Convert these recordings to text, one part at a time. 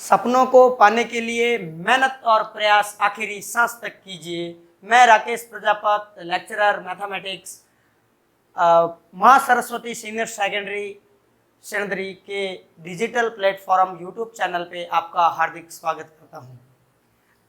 सपनों को पाने के लिए मेहनत और प्रयास आखिरी सांस तक कीजिए। मैं राकेश प्रजापत, लेक्चरर मैथमेटिक्स, माँ सरस्वती सीनियर सेकेंडरी सेकेंडरी के डिजिटल प्लेटफॉर्म यूट्यूब चैनल पे आपका हार्दिक स्वागत करता हूँ।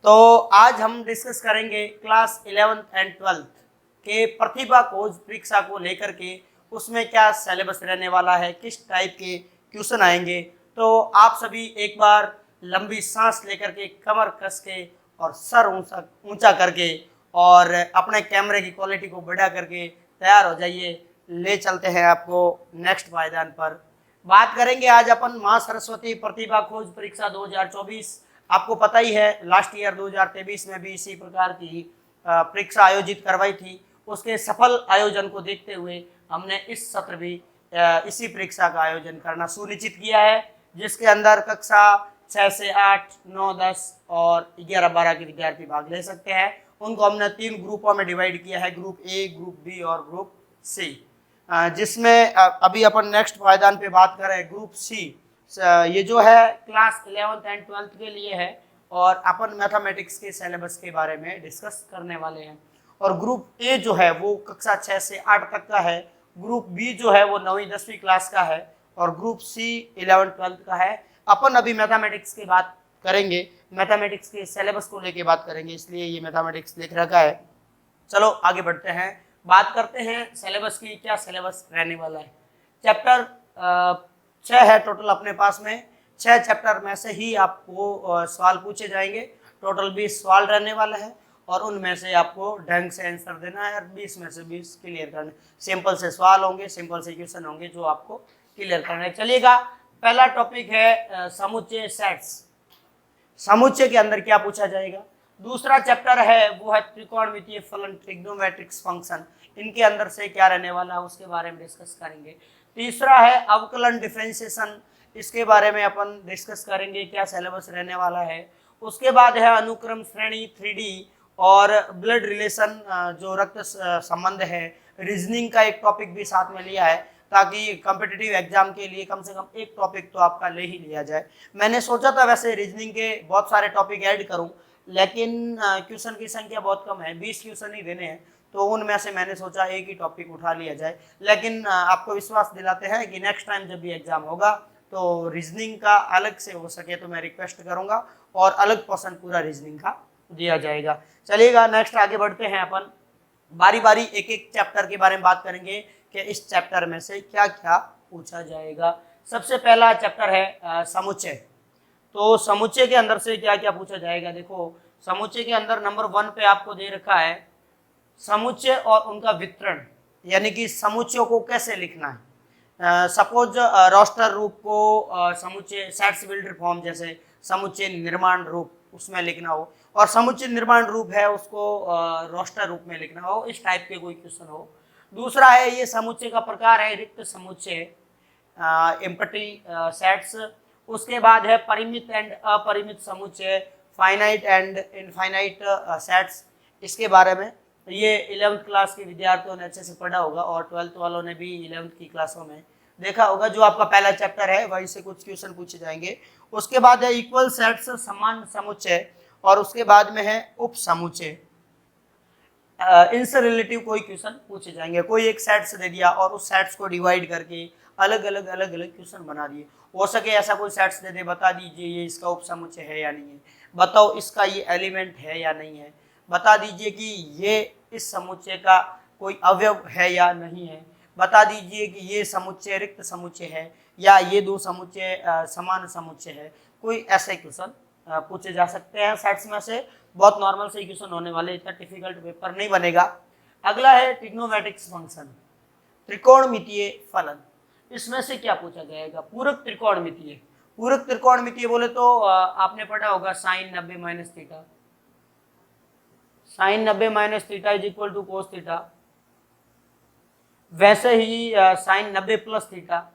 तो आज हम डिस्कस करेंगे क्लास 11th एंड 12th के प्रतिभा खोज परीक्षा को लेकर के उसमें क्या सिलेबस रहने वाला है, किस टाइप के क्वेश्चन आएंगे। तो आप सभी एक बार लंबी सांस लेकर के, कमर कस के और सर ऊंचा ऊंचा करके और अपने कैमरे की क्वालिटी को बढ़ा करके तैयार हो जाइए। ले चलते हैं आपको नेक्स्ट पायदान पर। बात करेंगे आज अपन माँ सरस्वती प्रतिभा खोज परीक्षा 2024। आपको पता ही है लास्ट ईयर 2023 में भी इसी प्रकार की परीक्षा आयोजित करवाई थी। उसके सफल आयोजन को देखते हुए हमने इस सत्र भी इसी परीक्षा का आयोजन करना सुनिश्चित किया है, जिसके अंदर कक्षा 6 से 8, 9, 10 और 11, 12 के विद्यार्थी भाग ले सकते हैं। उनको हमने 3 ग्रुपों में डिवाइड किया है, ग्रुप ए, ग्रुप बी और ग्रुप सी, जिसमें अभी अपन नेक्स्ट पायदान पे बात करें ग्रुप सी। ये जो है क्लास 11th एंड 12th के लिए है और अपन मैथमेटिक्स के सिलेबस के बारे में डिस्कस करने वाले हैं। और ग्रुप ए जो है वो कक्षा 6 से 8 तक का है, ग्रुप बी जो है वो 9वीं 10वीं क्लास का है और ग्रुप सी 11th 12th का है। अपन अभी मैथमेटिक्स की बात करेंगे, मैथमेटिक्स के सिलेबस को लेके बात करेंगे, इसलिए ये मैथमेटिक्स लिख रखा है। चलो आगे बढ़ते हैं, बात करते हैं सिलेबस की, क्या सिलेबस रहने वाला है। चैप्टर 6 है टोटल अपने पास में। 6 चैप्टर में से ही आपको सवाल पूछे जाएंगे। टोटल 20 सवाल रहने वाला है और उनमें से आपको ढंग से आंसर देना है और 20 में से 20 क्लियर करने। सिंपल से सवाल होंगे, सिंपल से क्वेश्चन होंगे जो आपको क्लियर करना है। चलिएगा, पहला टॉपिक है समुच्चय सेट्स। समुच्चय के अंदर क्या पूछा जाएगा। दूसरा चैप्टर है वो है त्रिकोणमितीय फलन, ट्रिग्नोमेट्रिक्स फंक्शन। इनके अंदर से क्या रहने वाला है उसके बारे में डिस्कस करेंगे। तीसरा है अवकलन डिफरेंशिएशन, इसके बारे में अपन डिस्कस करेंगे, क्या सिलेबस रहने वाला है। उसके बाद है अनुक्रम श्रेणी 3D और ब्लड रिलेशन, जो रक्त संबंध है। रीजनिंग का एक टॉपिक भी साथ में लिया है ताकि कॉम्पिटिटिव एग्जाम के लिए कम से कम एक टॉपिक तो आपका ले ही लिया जाए। मैंने सोचा था वैसे रीजनिंग के बहुत सारे टॉपिक ऐड करूं, लेकिन क्वेश्चन की संख्या बहुत कम है, 20 क्वेश्चन ही देने हैं, तो उनमें से मैंने सोचा एक ही टॉपिक उठा लिया जाए। लेकिन आपको विश्वास दिलाते हैं कि नेक्स्ट टाइम जब भी एग्जाम होगा तो रीजनिंग का अलग से हो सके तो मैं रिक्वेस्ट करूंगा और अलग पोर्शन पूरा रीजनिंग का दिया जाएगा। चलिएगा नेक्स्ट आगे बढ़ते हैं। अपन बारी बारी एक एक चैप्टर के बारे में बात करेंगे कि इस चैप्टर में से क्या क्या पूछा जाएगा। सबसे पहला चैप्टर है समुच्चय। तो समुच्चय के अंदर से क्या क्या पूछा जाएगा। देखो, समुच्चय के अंदर नंबर 1 पे आपको दे रखा है समुच्चय और उनका वितरण, यानी कि समुच्चयों को कैसे लिखना है। सपोज रोस्टर रूप को समुच्चय सेट्स बिल्डर फॉर्म, जैसे समुच्चय निर्माण रूप उसमें लिखना हो, और समुच्चय निर्माण रूप है उसको रोस्टर रूप में लिखना हो, इस टाइप के कोई क्वेश्चन हो। दूसरा है ये समुच्चय का प्रकार है रिक्त समुच्चय, एम्प्टी सेट्स। उसके बाद है परिमित एंड अपरिमित समुच्चय, फाइनाइट एंड इनफाइनाइट सेट्स। इसके बारे में ये 11th क्लास के विद्यार्थियों ने अच्छे से पढ़ा होगा और 12th वालों ने भी 11th की क्लासों में देखा होगा। जो आपका पहला चैप्टर है वहीं से कुछ क्वेश्चन पूछे जाएंगे। उसके बाद है इक्वल सेट्स, समान समुच्चय, और उसके बाद में है उप समुच्चय। इनसे रिलेटिव कोई क्वेश्चन पूछे जाएंगे। कोई एक सेट्स दे दिया और उस सेट्स को डिवाइड करके अलग अलग क्वेश्चन बना दिए। हो सके ऐसा कोई सेट्स दे दे, बता दीजिए ये इसका उप समुच्चय है या नहीं है, बताओ इसका ये एलिमेंट है या नहीं है, बता दीजिए कि ये इस समुच्चय का कोई अवयव है या नहीं है, बता दीजिए कि ये समुच्चय रिक्त समुच्चय है या ये दो समुच्चय समान समुच्चय है। कोई ऐसे क्वेश्चन पूछे जा सकते हैं सेट्स में से। बहुत नॉर्मल से क्वेश्चन होने वाले, इतना डिफिकल्ट पेपर नहीं बनेगा। अगला है ट्रिग्नोमेट्रिक्स फंक्शन, त्रिकोणमितीय फलन। इसमें से क्या पूछा जाएगा। पूरक त्रिकोणमितीय। पूरक त्रिकोणमितीय बोले तो आपने पढ़ा होगा sine 90 minus theta, sine 90 minus theta is equal to cos theta. वैसे ही साइन 90 प्लस थीटा,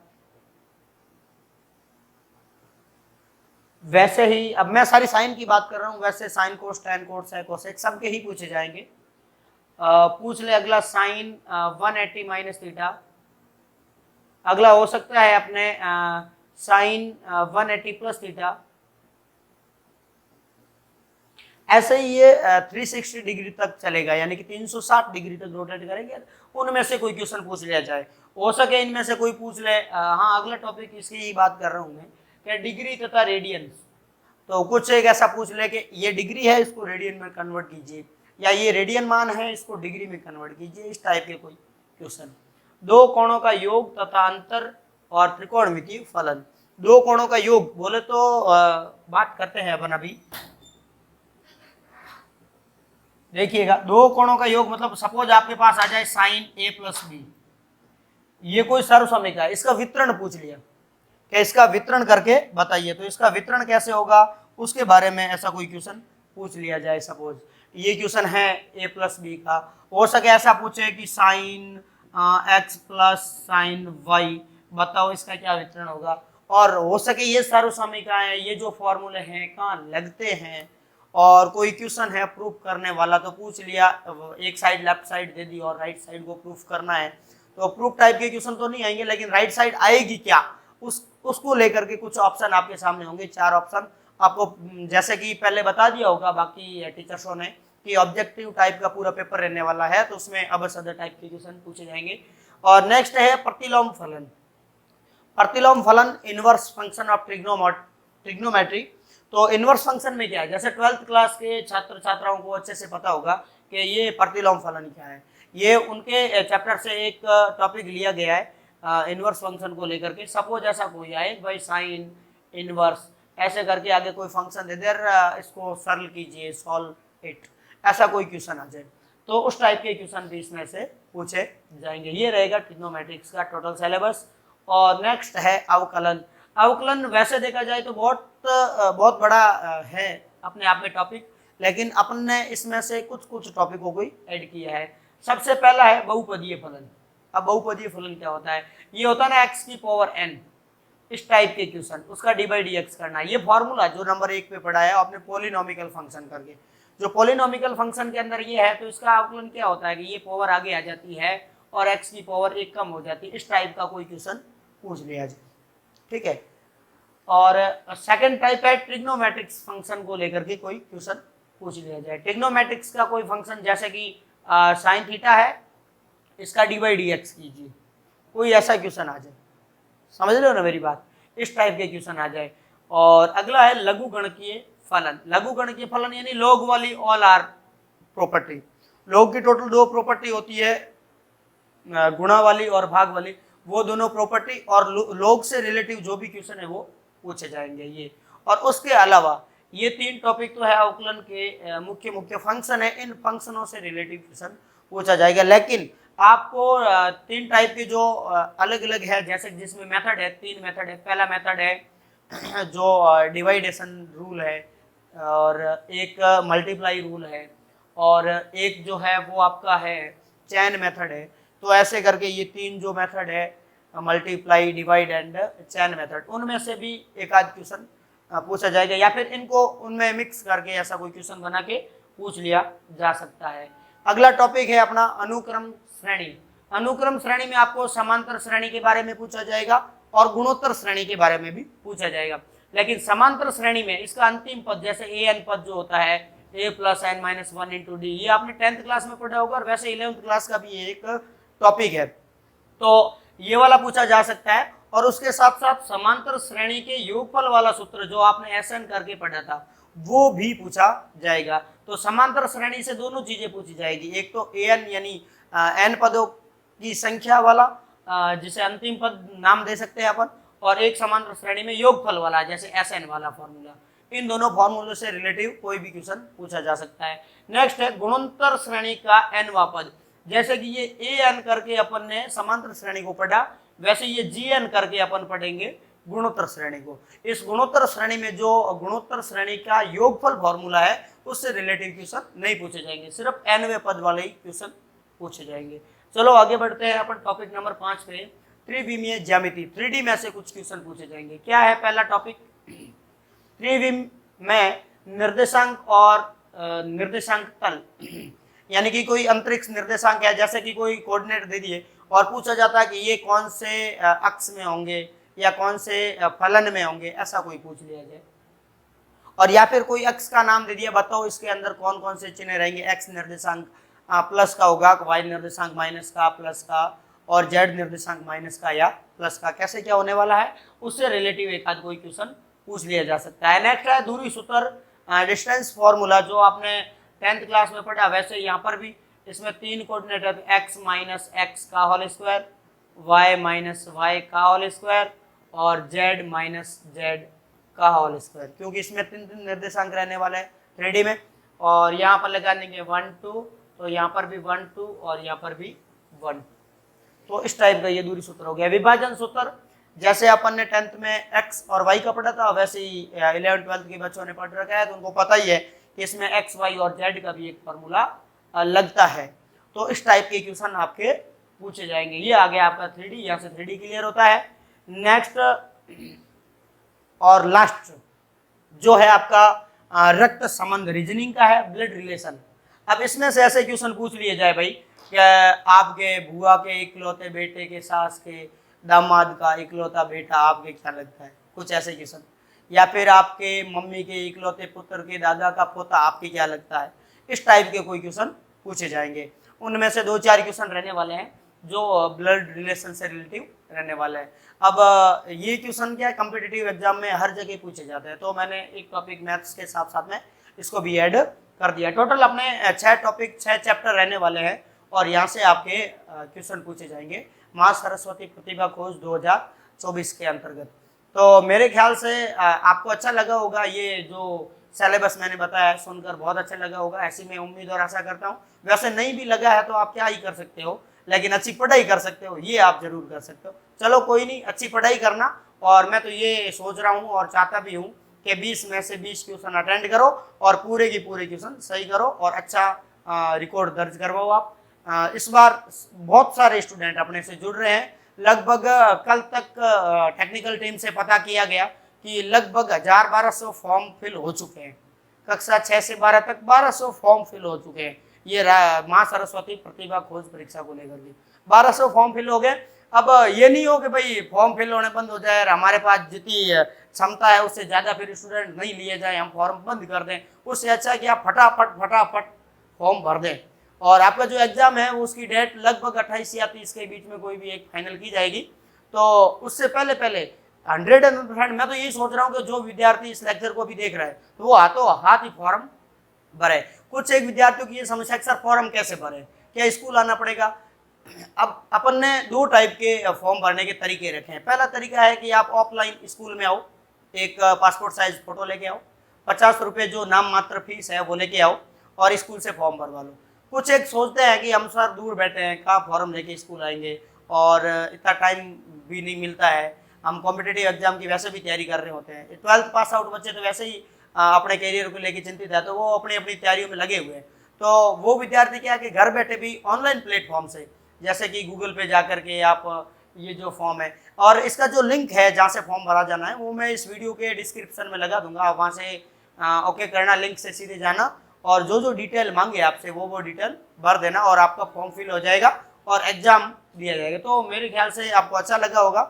वैसे ही अब मैं सारी साइन की बात कर रहा हूं, वैसे साइन कोस टैन कोस है कोसेक सबके ही पूछे जाएंगे। पूछ ले अगला साइन 180 माइनस थीटा। अगला हो सकता है अपने साइन 180 प्लस थीटा। ऐसे ही ये 360 डिग्री तक चलेगा, यानी कि 360 डिग्री तक रोटेट करेंगे। उनमें से कोई क्वेश्चन पूछ लिया जाए, हो सके इनमें से कोई पूछ ले। हाँ, अगला टॉपिक इसकी ही बात कर रहा हूँ मैं कि डिग्री तथा रेडियंस। तो कुछ एक ऐसा पूछ ले कि ये डिग्री है, इसको रेडियन में कन्वर्ट कीजिए, या ये रेडियन मान है, इसको डिग्री में कन्वर्ट कीजिए, इस टाइप के कोई क्वेश्चन। दो कोणों का योग तथा अंतर और त्रिकोणमितीय फलन। दो कोणों का योग बोले तो बात करते हैं अपन अभी। देखिएगा, दो कोणों का योग मतलब सपोज आपके पास आ जाए साइन ए प्लस बी, ये कोई सर्वसमीका है, इसका वितरण पूछ लिया कि इसका वितरण करके बताइए, तो इसका वितरण कैसे होगा उसके बारे में ऐसा कोई क्वेश्चन पूछ लिया जाए। सपोज ये क्वेश्चन है ए प्लस बी का, हो सके ऐसा पूछे कि sine X plus sine Y, बताओ इसका क्या वितरण होगा। और हो सके ये सर्वसमीकाएं, ये जो फॉर्मूले हैं कहाँ लगते हैं, और कोई क्वेश्चन है प्रूफ करने वाला तो पूछ लिया, एक साइड लेफ्ट साइड दे दी और राइट साइड को प्रूफ करना है, तो प्रूफ टाइप के क्वेश्चन तो नहीं आएंगे, लेकिन राइट साइड आएगी क्या उसको लेकर के कुछ ऑप्शन आपके सामने होंगे, 4 ऑप्शन आपको, जैसे कि पहले बता दिया होगा बाकी टीचर्सों ने कि ऑब्जेक्टिव टाइप का पूरा पेपर रहने वाला है, तो उसमें अब सदर टाइप के क्वेश्चन पूछे जाएंगे। और नेक्स्ट है प्रतिलोम फलन। प्रतिलोम फलन इनवर्स फंक्शन ऑफ ट्रिग्नोमेट्री। तो इनवर्स फंक्शन में क्या है, जैसे 12th क्लास के छात्र छात्राओं को अच्छे से पता होगा कि ये प्रतिलोम फलन क्या है। ये उनके चैप्टर से एक टॉपिक लिया गया है इनवर्स फंक्शन को लेकर के। सपोज ऐसा कोई आए भाई साइन इनवर्स ऐसे करके आगे कोई फंक्शन दे दे, इसको सरल कीजिए, सॉल्व इट, ऐसा कोई क्वेश्चन आ जाए, तो उस टाइप के क्वेश्चन भी इसमें से पूछे जाएंगे। ये रहेगा ट्रिग्नोमेट्रिक्स का टोटल सिलेबस। और नेक्स्ट है अवकलन। अवकलन वैसे देखा जाए तो बहुत बड़ा है अपने आप में टॉपिक, लेकिन अपन ने इसमें से कुछ टॉपिकों को ऐड किया है। सबसे पहला है बहुपदीय फलन। अब बहुपदीय फलन क्या होता है, ये होता है ना x की पावर n, इस टाइप के क्वेश्चन, उसका डी बाई डी एक्स करना। ये फॉर्मूला जो नंबर 1 पे पढ़ा है आपने पॉलिनोमिकल फंक्शन करके, जो पॉलिनोमिकल फंक्शन के अंदर ये है, तो इसका अवकलन क्या होता है कि ये पावर आगे आ जाती है और x की पावर 1 कम हो जाती है, इस टाइप का कोई क्वेश्चन पूछ लिया जाए, ठीक है। और सेकंड टाइप है ट्रिग्नोमेट्रिक्स फंक्शन को लेकर के कोई क्वेश्चन पूछ लिया जाए। ट्रिग्नोमेट्रिक्स का कोई फंक्शन जैसे कि साइन थीटा है, इसका डी बाई डी एक्स कीजिए, कोई ऐसा क्वेश्चन आ जाए, समझ रहे हो ना मेरी बात, इस टाइप के क्वेश्चन आ जाए। और अगला है लघु गणकीय फलन। लघु गणकीय फलन यानी लॉग वाली ऑल आर प्रॉपर्टी। लॉग की टोटल 2 प्रॉपर्टी होती है, गुणा वाली और भाग वाली, वो दोनों प्रॉपर्टी और लॉग से रिलेटिव जो भी क्वेश्चन है वो पूछे जाएंगे ये। और उसके अलावा ये 3 टॉपिक तो है अवकलन के मुख्य फंक्शन है, इन फंक्शनों से रिलेटिव क्वेश्चन पूछा जाएगा। लेकिन आपको 3 टाइप के जो अलग अलग है, जैसे जिसमें मेथड है, 3 मेथड है। पहला मेथड है जो डिवाइडेशन रूल है, और एक मल्टीप्लाई रूल है, और एक जो है वो आपका है चैन मेथड है। तो ऐसे करके ये 3 जो मेथड है, multiply, divide and chain method, उनमें से भी एक आध क्वेश्चन पूछा जाएगा, या फिर इनको उनमें मिक्स करके ऐसा कोई क्वेश्चन बना के पूछ लिया जा सकता है। अगला टॉपिक है अपना अनुक्रम श्रेणी। अनुक्रम श्रेणी में आपको समांतर श्रेणी के बारे में पूछा जाएगा और गुणोत्तर श्रेणी के बारे में भी पूछा जाएगा। लेकिन समांतर श्रेणी में इसका अंतिम पद, जैसे ए एन पद जो होता है, a plus n minus 1 into d, ये आपने 10th क्लास में पढ़ा होगा, और वैसे 11th क्लास का भी एक टॉपिक है, तो ये वाला पूछा जा सकता है। और उसके साथ साथ समांतर श्रेणी के योगफल वाला सूत्र जो आपने एसएन करके पढ़ा था, वो भी पूछा जाएगा। तो समांतर श्रेणी से दोनों चीजें पूछी जाएगी, एक तो एन यानी एन पदों की संख्या वाला, जिसे अंतिम पद नाम दे सकते हैं अपन, और एक समांतर श्रेणी में योगफल वाला, जैसे एसएन वाला फॉर्मूला। इन दोनों फॉर्मूलों से रिलेटिव कोई भी क्वेश्चन पूछा जा सकता है। नेक्स्ट है गुणोत्तर श्रेणी का एनवा पद। जैसे कि ये ए एन करके अपन ने समांतर श्रेणी को पढ़ा, वैसे ये जी एन करके अपन पढ़ेंगे गुणोत्तर श्रेणी को। इस गुणोत्तर श्रेणी में जो गुणोत्तर श्रेणी का योगफल फॉर्मूला है, उससे रिलेटिव क्वेश्चन नहीं पूछे जाएंगे, सिर्फ एनवे पद वाले ही क्वेश्चन पूछे जाएंगे। चलो आगे बढ़ते हैं अपन टॉपिक नंबर 5 पे, त्रिविमीय ज्यामिति। 3D में से कुछ क्वेश्चन पूछे जाएंगे। क्या है पहला टॉपिक, त्रिविम में निर्देशांक और निर्देशांक तल यानी कि कोई अंतरिक्ष निर्देशांक है, जैसे कि कोई कोऑर्डिनेट दे दिए और पूछा जाता है कि ये कौन से अक्ष में होंगे या कौन से फलन में होंगे, ऐसा कोई पूछ लिया जाए। और या फिर कोई x का नाम दे दिया, बताओ इसके अंदर कौन कौन से चिन्ह रहेंगे। x निर्देशांक प्लस का होगा, y निर्देशांक माइनस का, प्लस का, और z निर्देशांक माइनस का या प्लस का, कैसे क्या होने वाला है उससे रिलेटिव एक आध कोई क्वेश्चन पूछ लिया जा सकता है। नेक्स्ट है दूरी सूत्र डिस्टेंस फॉर्मूला, जो आपने 10th क्लास में पढ़ा वैसे यहाँ पर भी इसमें 3 कोऑर्डिनेट है, x माइनस एक्स का whole square, y minus y का होल स्क्वायर और z माइनस जेड का होल स्क्वायर, क्योंकि इसमें 3 निर्देशांक रहने वाले हैं 3D में। और यहाँ पर लगा देंगे 1 2, तो यहाँ पर भी 1 2 और यहाँ पर भी 1। तो इस टाइप का ये दूरी सूत्र हो गया। विभाजन सूत्र जैसे अपन ने 10th में x और y का पढ़ा था, वैसे ही 11th 12th के बच्चों ने पढ़ रखा है, तो उनको पता ही है कि इसमें x y और z का भी एक फॉर्मूला लगता है। तो इस टाइप के क्वेश्चन आपके पूछे जाएंगे। ये आ गया आपका 3D, यहाँ से 3D क्लियर होता है। नेक्स्ट और लास्ट जो है आपका रक्त संबंध, रीजनिंग का है, ब्लड रिलेशन। अब इसमें से ऐसे क्वेश्चन पूछ लिए जाए भाई कि आपके बुआ के इकलौते बेटे के सास के दामाद का इकलौता बेटा आपके क्या लगता है, कुछ ऐसे क्वेश्चन। या फिर आपके मम्मी के इकलौते पुत्र के दादा का पोता आपके क्या लगता है, इस टाइप के कोई क्वेश्चन पूछे जाएंगे। उनमें से 2-4 क्वेश्चन रहने वाले हैं जो ब्लड रिलेशन से रिलेटिव रहने वाले हैं। अब ये क्वेश्चन क्या है, कॉम्पिटिटिव एग्जाम में हर जगह पूछे जाते हैं, तो मैंने एक टॉपिक मैथ्स के साथ साथ में इसको भी ऐड कर दिया। टोटल अपने 6 टॉपिक 6 चैप्टर रहने वाले हैं और यहाँ से आपके क्वेश्चन पूछे जाएंगे माँ सरस्वती प्रतिभा खोज 2024 के अंतर्गत। तो मेरे ख्याल से आपको अच्छा लगा होगा, ये जो सिलेबस मैंने बताया सुनकर बहुत अच्छा लगा होगा, ऐसी मैं उम्मीद और आशा करता हूँ। वैसे नहीं भी लगा है तो आप क्या ही कर सकते हो, लेकिन अच्छी पढ़ाई कर सकते हो, ये आप जरूर कर सकते हो। चलो कोई नहीं, अच्छी पढ़ाई करना। और मैं तो ये सोच रहा हूँ और चाहता भी हूँ कि 20 में से 20 क्वेश्चन अटेंड करो और पूरे की पूरे क्वेश्चन सही करो और अच्छा रिकॉर्ड दर्ज करवाओ आप। इस बार बहुत सारे स्टूडेंट अपने से जुड़ रहे हैं। लगभग कल तक टेक्निकल टीम से पता किया गया कि लगभग 1000-1200 फॉर्म फिल हो चुके हैं। कक्षा 6 से 12 तक 1200 फॉर्म फिल हो चुके हैं, ये माँ सरस्वती प्रतिभा खोज परीक्षा को लेकर के 1200 फॉर्म फिल हो गए। अब ये नहीं हो कि भाई फॉर्म फिल होने बंद हो जाए और हमारे पास जितनी क्षमता है उससे ज़्यादा फिर स्टूडेंट नहीं लिए जाए, हम फॉर्म बंद कर दें। उससे अच्छा है कि आप फटाफट फॉर्म भर दें। और आपका जो एग्ज़ाम है वो उसकी डेट लगभग 28 या 30 के बीच में कोई भी एक फाइनल की जाएगी। तो उससे पहले 100% मैं तो यही सोच रहा हूँ कि जो विद्यार्थी इस लेक्चर को भी देख रहे हैं तो वो हाथों हाथ ही फॉर्म भरे। कुछ एक विद्यार्थियों की ये समस्या है कि सर फॉर्म कैसे भरे, क्या स्कूल आना पड़ेगा। अब अपन ने 2 टाइप के फॉर्म भरने के तरीके रखे हैं। पहला तरीका है कि आप ऑफलाइन स्कूल में आओ, एक पासपोर्ट साइज फोटो लेके आओ, 50 रुपये जो नाम मात्र फीस है वो लेके आओ और स्कूल से फॉर्म भरवा लो। कुछ एक सोचते हैं कि हम सर दूर बैठे हैं, कहाँ फॉर्म लेके स्कूल आएंगे और इतना टाइम भी नहीं मिलता है, हम कॉम्पिटिटिव एग्जाम की वैसे भी तैयारी कर रहे होते हैं। 12th पास आउट बच्चे तो वैसे ही अपने करियर को लेकर चिंतित है, तो वो अपनी अपनी तैयारियों में लगे हुए हैं। तो वो विद्यार्थी क्या है कि घर बैठे भी ऑनलाइन प्लेटफॉर्म से, जैसे कि गूगल पे जा करके आप ये जो फॉर्म है और इसका जो लिंक है जहाँ से फॉर्म भरा जाना है वो मैं इस वीडियो के डिस्क्रिप्शन में लगा दूंगा। आप वहाँ से ओके करना, लिंक से सीधे जाना और जो डिटेल मांगे आपसे वो डिटेल भर देना और आपका फॉर्म फिल हो जाएगा और एग्जाम दिया जाएगा। तो मेरे ख्याल से आपको अच्छा लगा होगा।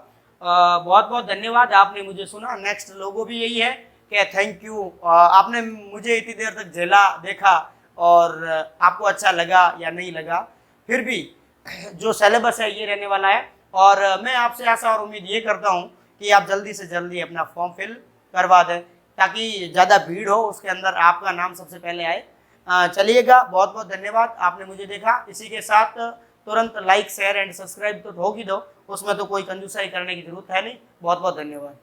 बहुत बहुत धन्यवाद, आपने मुझे सुना। नेक्स्ट लोगो भी यही है कि थैंक यू, आपने मुझे इतनी देर तक झेला, देखा और आपको अच्छा लगा या नहीं लगा, फिर भी जो सिलेबस है ये रहने वाला है। और मैं आपसे आशा और उम्मीद ये करता हूँ कि आप जल्दी से जल्दी अपना फॉर्म फिल करवा दें ताकि ज़्यादा भीड़ हो, उसके अंदर आपका नाम सबसे पहले आए। चलिएगा, बहुत बहुत धन्यवाद, आपने मुझे देखा। इसी के साथ तुरंत लाइक शेयर एंड सब्सक्राइब तो ठोक ही दो, उसमें तो कोई कंजूसाई करने की जरूरत है नहीं। बहुत बहुत धन्यवाद।